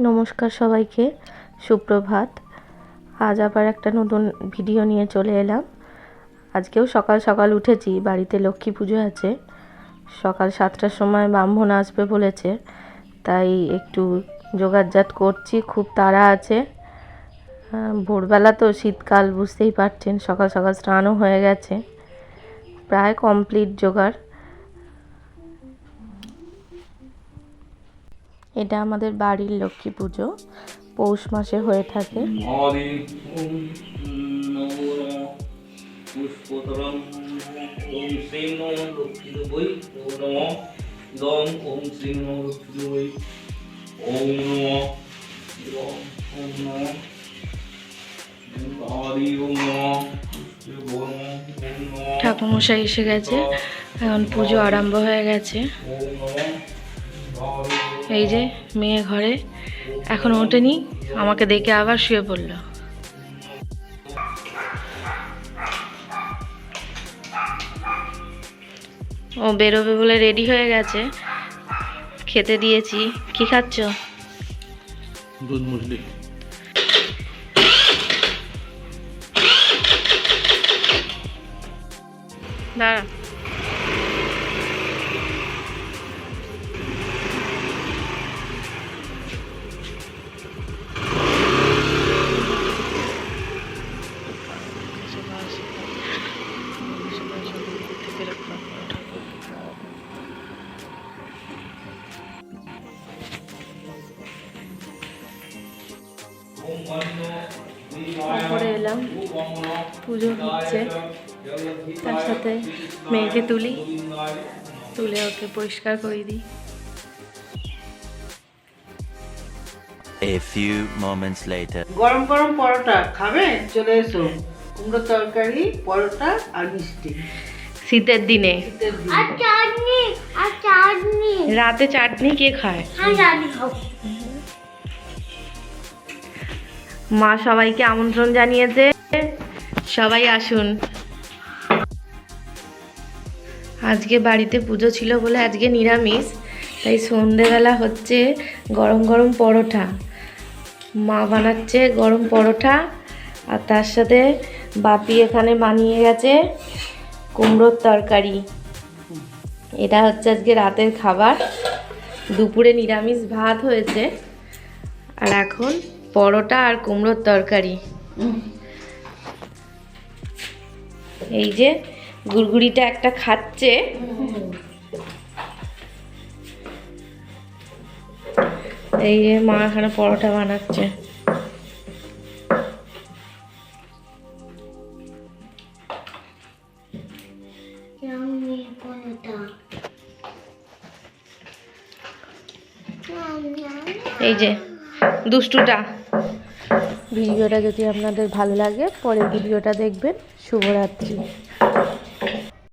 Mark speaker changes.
Speaker 1: নমস্কার সবাইকে, সুপ্রভাত। আজ আবার একটা নতুন ভিডিও নিয়ে চলে এলাম। আজকেও সকাল সকাল উঠেছি, বাড়িতে লক্ষ্মী পুজো আছে। সকাল 7টার সময় ব্রাহ্মণ আসবে বলেছে, তাই একটু জোগাড়জাত করছি, খুব তাড়া আছে। ভোরবেলা তো, শীতকাল বুঝতেই পারছেন, সকাল সকাল স্নানও হয়ে গেছে, প্রায় কমপ্লিট জোগাড়। এটা আমাদের বাড়ির লক্ষ্মী পুজো, পৌষ মাসে হয়ে থাকে। ঠাকুরমশাই এসে গেছে, এখন পুজো আরম্ভ হয়ে গেছে। এই যে মেয়ে ঘরে, এখন ওঠেনি, আমাকে দেখে আবার শুয়ে পড়ল। ও বেরোবে বলে রেডি হয়ে গেছে, খেতে দিয়েছি। কি খাচ্ছ?
Speaker 2: দুধ মুসলি।
Speaker 1: দাঁড়া, উপরে এলাম, পুজো হচ্ছে, তার সাথে মেয়েকে তুলে ওকে পরিষ্কার করে দিই।
Speaker 3: A few moments later.
Speaker 4: গরম গরম পরোটা খাবে? চলে এসো। কুমড়ো তরকারি, পরোটা আর মিষ্টি।
Speaker 1: শীতের দিনে
Speaker 4: শীতের দিন।
Speaker 5: আর চাটনি
Speaker 1: রাতে চাটনি কে খায়?
Speaker 5: হ্যাঁ চাটনি খাও।
Speaker 1: মা সবাইকে আমন্ত্রণ জানিয়েছে, সবাই আসুন। আজকে বাড়িতে পুজো ছিল বলে আজকে নিরামিষ, তাই সন্ধেবেলা হচ্ছে গরম গরম পরোটা। মা বানাচ্ছে গরম পরোটা, আর তার সাথে বাপি এখানে বানিয়ে গেছে কুমড়োর তরকারি। এটা হচ্ছে আজকে রাতের খাবার। দুপুরে নিরামিষ ভাত হয়েছে, আর এখন পরোটা আর কুমড়োর তরকারি। এই যে গুড়গুড়িটা একটা খাচ্ছে, এই যে মা এখানে পরোটা বানাচ্ছে। এই যে দুষ্টুটা। ভিডিওটা যদি আপনাদের ভালো লাগে, পরের ভিডিওটা দেখবেন। শুভরাত্রি।